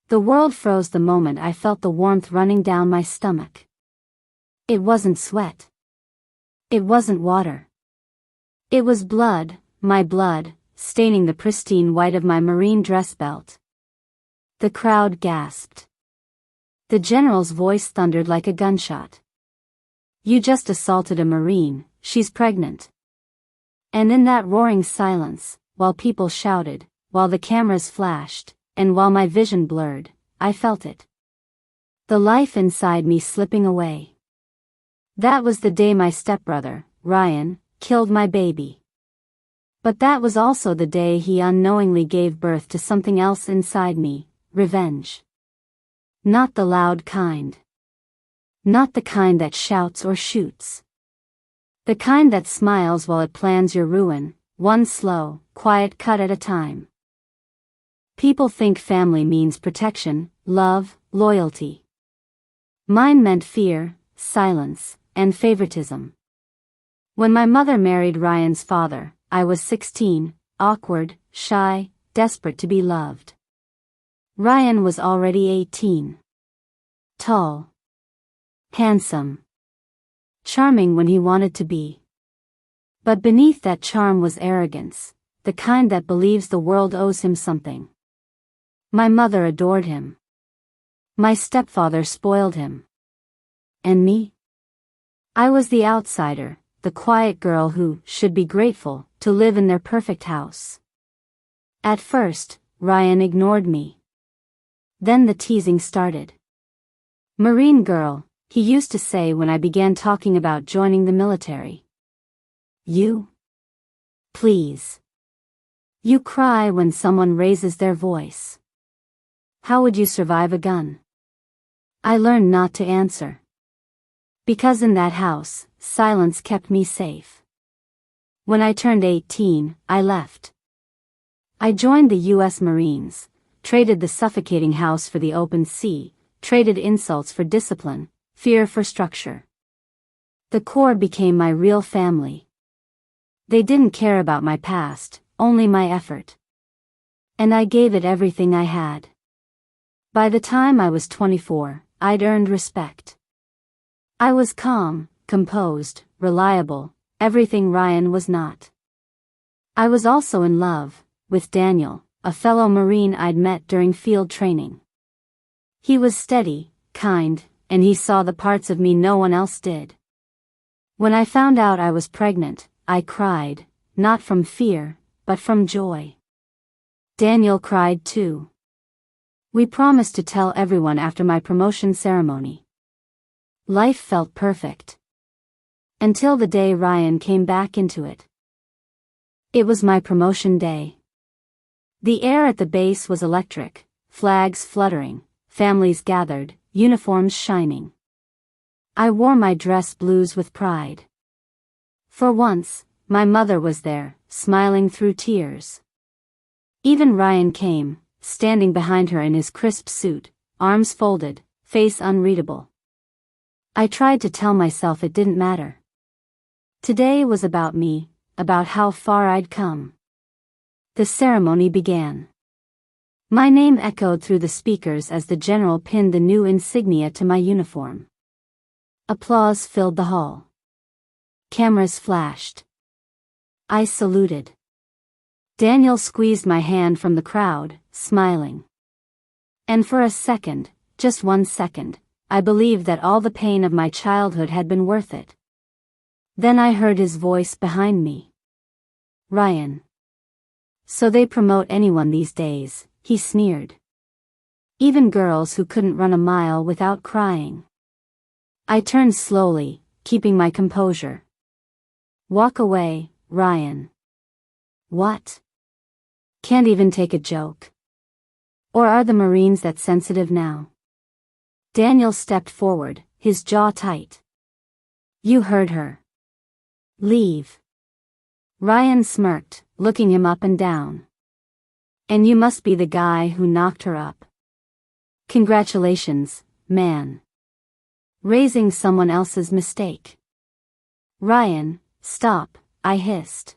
The world froze the moment I felt the warmth running down my stomach. It wasn't sweat. It wasn't water. It was blood, my blood, staining the pristine white of my marine dress belt. The crowd gasped. The general's voice thundered like a gunshot. "You just assaulted a Marine, she's pregnant." And in that roaring silence, while people shouted, while the cameras flashed, and while my vision blurred, I felt it. The life inside me slipping away. That was the day my stepbrother, Ryan, killed my baby. But that was also the day he unknowingly gave birth to something else inside me, revenge. Not the loud kind. Not the kind that shouts or shoots. The kind that smiles while it plans your ruin, one slow, quiet cut at a time. People think family means protection, love, loyalty. Mine meant fear, silence, and favoritism. When my mother married Ryan's father, I was 16, awkward, shy, desperate to be loved. Ryan was already 18. Tall. Handsome. Charming when he wanted to be. But beneath that charm was arrogance, the kind that believes the world owes him something. My mother adored him. My stepfather spoiled him. And me? I was the outsider, the quiet girl who should be grateful to live in their perfect house. At first, Ryan ignored me. Then the teasing started. "Marine girl," he used to say when I began talking about joining the military. "You? Please. You cry when someone raises their voice. How would you survive a gun?" I learned not to answer. Because in that house, silence kept me safe. When I turned 18, I left. I joined the U.S. Marines, traded the suffocating house for the open sea, traded insults for discipline, fear for structure. The Corps became my real family. They didn't care about my past, only my effort. And I gave it everything I had. By the time I was 24, I'd earned respect. I was calm, composed, reliable, everything Ryan was not. I was also in love with Daniel, a fellow Marine I'd met during field training. He was steady, kind, and he saw the parts of me no one else did. When I found out I was pregnant, I cried, not from fear, but from joy. Daniel cried too. We promised to tell everyone after my promotion ceremony. Life felt perfect. Until the day Ryan came back into it. It was my promotion day. The air at the base was electric, flags fluttering, families gathered, uniforms shining. I wore my dress blues with pride. For once, my mother was there, smiling through tears. Even Ryan came, standing behind her in his crisp suit, arms folded, face unreadable. I tried to tell myself it didn't matter. Today was about me, about how far I'd come. The ceremony began. My name echoed through the speakers as the general pinned the new insignia to my uniform. Applause filled the hall. Cameras flashed. I saluted. Daniel squeezed my hand from the crowd, smiling. And for a second, just 1 second, I believed that all the pain of my childhood had been worth it. Then I heard his voice behind me. "Ryan. So they promote anyone these days," he sneered. "Even girls who couldn't run a mile without crying." I turned slowly, keeping my composure. "Walk away, Ryan." "What? Can't even take a joke? Or are the Marines that sensitive now?" Daniel stepped forward, his jaw tight. "You heard her. Leave." Ryan smirked, looking him up and down. "And you must be the guy who knocked her up. Congratulations, man. Raising someone else's mistake." "Ryan, stop," I hissed.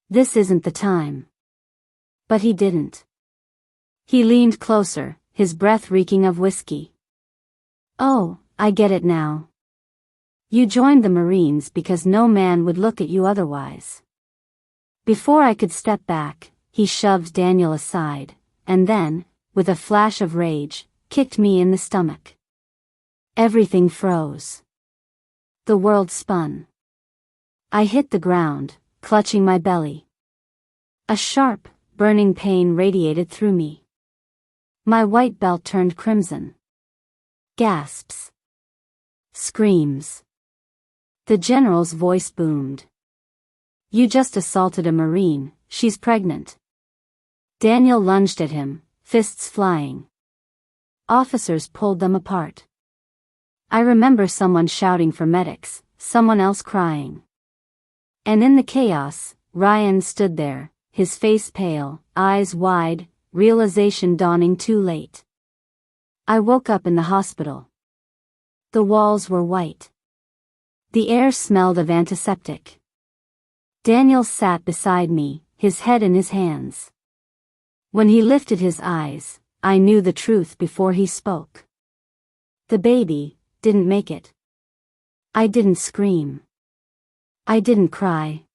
"This isn't the time." But he didn't. He leaned closer, his breath reeking of whiskey. "Oh, I get it now. You joined the Marines because no man would look at you otherwise." Before I could step back, he shoved Daniel aside, and then, with a flash of rage, kicked me in the stomach. Everything froze. The world spun. I hit the ground, clutching my belly. A sharp, burning pain radiated through me. My white belt turned crimson. Gasps. Screams. The general's voice boomed. "You just assaulted a Marine, she's pregnant." Daniel lunged at him, fists flying. Officers pulled them apart. I remember someone shouting for medics, someone else crying. And in the chaos, Ryan stood there, his face pale, eyes wide, realization dawning too late. I woke up in the hospital. The walls were white. The air smelled of antiseptic. Daniel sat beside me, his head in his hands. When he lifted his eyes, I knew the truth before he spoke. The baby didn't make it. I didn't scream. I didn't cry.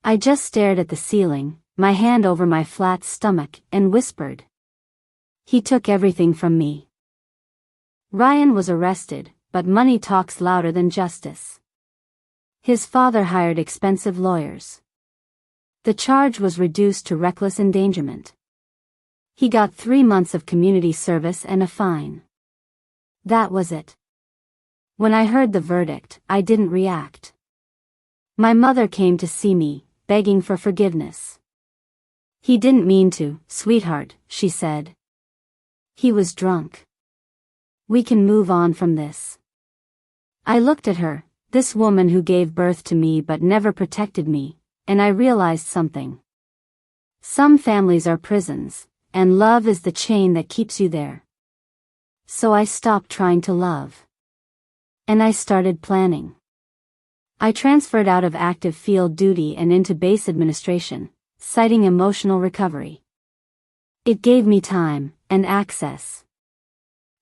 I just stared at the ceiling, my hand over my flat stomach, and whispered. "He took everything from me." Ryan was arrested, but money talks louder than justice. His father hired expensive lawyers. The charge was reduced to reckless endangerment. He got 3 months of community service and a fine. That was it. When I heard the verdict, I didn't react. My mother came to see me, begging for forgiveness. "He didn't mean to, sweetheart," she said. "He was drunk. We can move on from this." I looked at her, this woman who gave birth to me but never protected me, and I realized something. Some families are prisons, and love is the chain that keeps you there. So I stopped trying to love. And I started planning. I transferred out of active field duty and into base administration, citing emotional recovery. It gave me time, and access.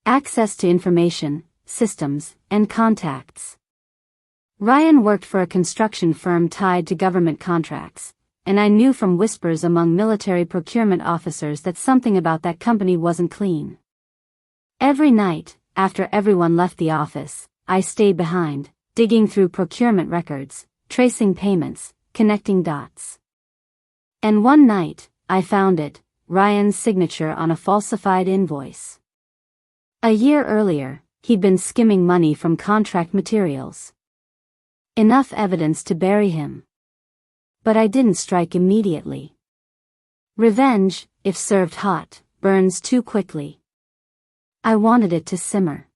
Access to information, systems, and contacts. Ryan worked for a construction firm tied to government contracts, and I knew from whispers among military procurement officers that something about that company wasn't clean. Every night, after everyone left the office, I stayed behind, digging through procurement records, tracing payments, connecting dots. And one night, I found it, Ryan's signature on a falsified invoice. A year earlier, he'd been skimming money from contract materials. Enough evidence to bury him. But I didn't strike immediately. Revenge, if served hot, burns too quickly. I wanted it to simmer.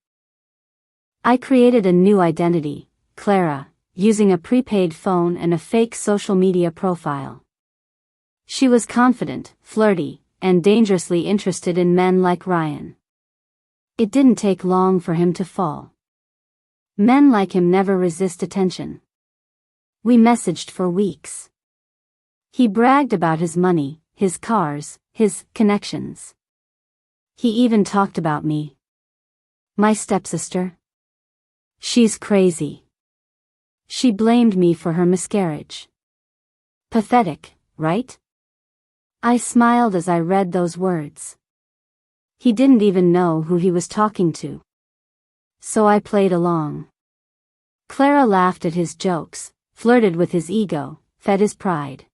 I created a new identity, Clara, using a prepaid phone and a fake social media profile. She was confident, flirty, and dangerously interested in men like Ryan. It didn't take long for him to fall. Men like him never resist attention. We messaged for weeks. He bragged about his money, his cars, his connections. He even talked about me. My stepsister. She's crazy. She blamed me for her miscarriage. Pathetic, right? I smiled as I read those words. He didn't even know who he was talking to. So I played along. Clara laughed at his jokes, flirted with his ego, fed his pride.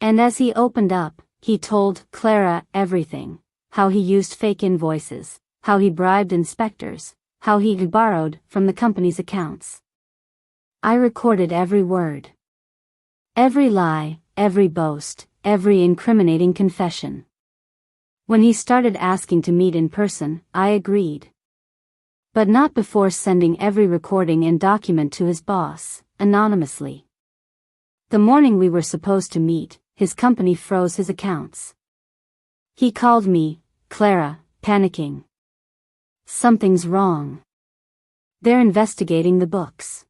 And as he opened up, he told Clara everything, how he used fake invoices, how he bribed inspectors, how he borrowed from the company's accounts. I recorded every word. Every lie, every boast, every incriminating confession. When he started asking to meet in person, I agreed. But not before sending every recording and document to his boss, anonymously. The morning we were supposed to meet, his company froze his accounts. He called me, Clara, panicking. "Something's wrong. They're investigating the books.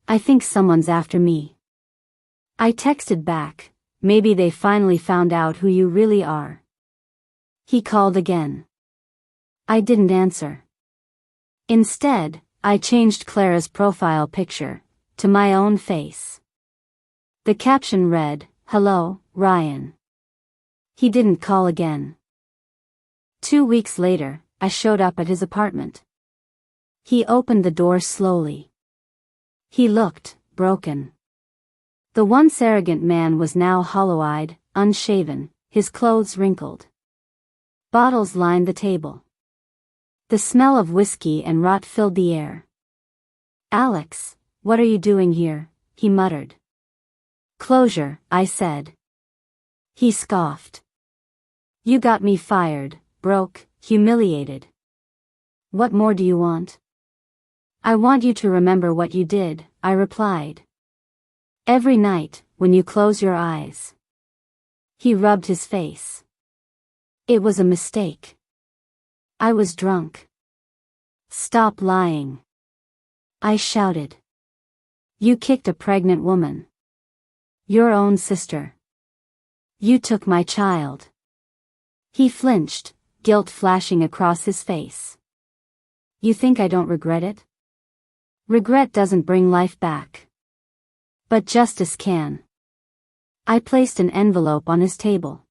I think someone's after me." I texted back, "Maybe they finally found out who you really are." He called again. I didn't answer. Instead, I changed Clara's profile picture to my own face. The caption read, "Hello, Ryan." He didn't call again. 2 weeks later, I showed up at his apartment. He opened the door slowly. He looked broken. The once arrogant man was now hollow-eyed, unshaven, his clothes wrinkled. Bottles lined the table. The smell of whiskey and rot filled the air. "Alex, what are you doing here?" he muttered. "Closure," I said. He scoffed. "You got me fired, broke, humiliated. What more do you want?" "I want you to remember what you did," I replied. "Every night, when you close your eyes." He rubbed his face. "It was a mistake. I was drunk." "Stop lying," I shouted. "You kicked a pregnant woman. Your own sister. You took my child." He flinched, guilt flashing across his face. "You think I don't regret it? Regret doesn't bring life back. But justice can." I placed an envelope on his table.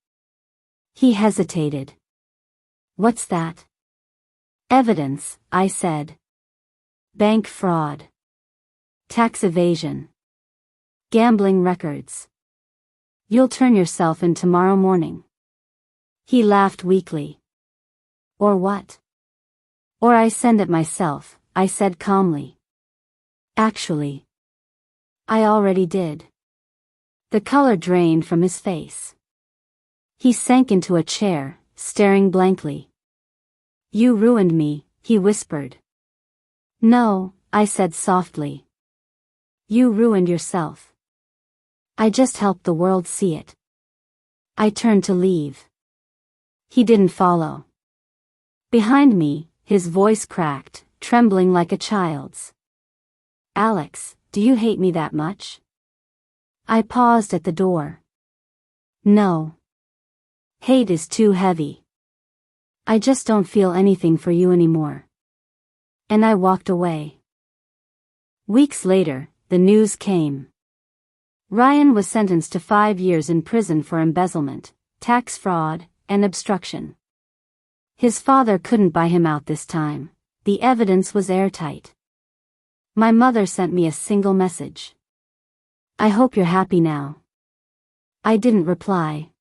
He hesitated. "What's that?" "Evidence," I said. "Bank fraud. Tax evasion. Gambling records. You'll turn yourself in tomorrow morning." He laughed weakly. "Or what?" "Or I send it myself," I said calmly. "Actually, I already did." The color drained from his face. He sank into a chair, staring blankly. "You ruined me," he whispered. "No," I said softly. "You ruined yourself. I just helped the world see it." I turned to leave. He didn't follow. Behind me, his voice cracked, trembling like a child's. "Alex, do you hate me that much?" I paused at the door. "No. Hate is too heavy. I just don't feel anything for you anymore." And I walked away. Weeks later, the news came. Ryan was sentenced to 5 years in prison for embezzlement, tax fraud, and obstruction. His father couldn't buy him out this time. The evidence was airtight. My mother sent me a single message. "I hope you're happy now." I didn't reply.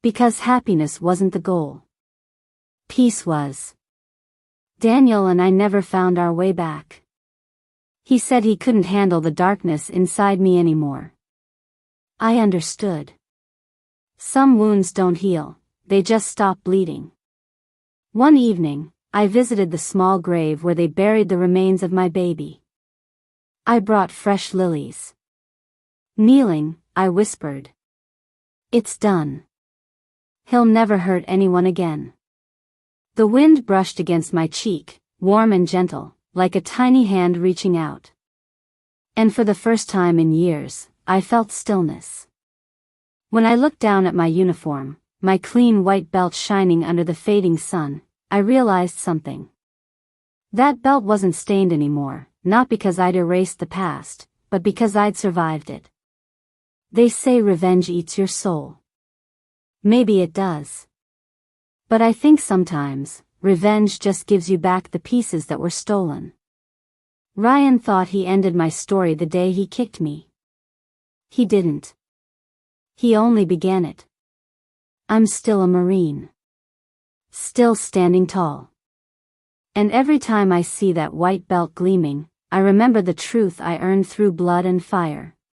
Because happiness wasn't the goal. Peace was. Daniel and I never found our way back. He said he couldn't handle the darkness inside me anymore. I understood. Some wounds don't heal, they just stop bleeding. One evening, I visited the small grave where they buried the remains of my baby. I brought fresh lilies. Kneeling, I whispered, "It's done. He'll never hurt anyone again." The wind brushed against my cheek, warm and gentle, like a tiny hand reaching out. And for the first time in years, I felt stillness. When I looked down at my uniform, my clean white belt shining under the fading sun, I realized something. That belt wasn't stained anymore, not because I'd erased the past, but because I'd survived it. They say revenge eats your soul. Maybe it does. But I think sometimes, revenge just gives you back the pieces that were stolen. Ryan thought he ended my story the day he kicked me. He didn't. He only began it. I'm still a Marine. Still standing tall. And every time I see that white belt gleaming, I remember the truth I earned through blood and fire.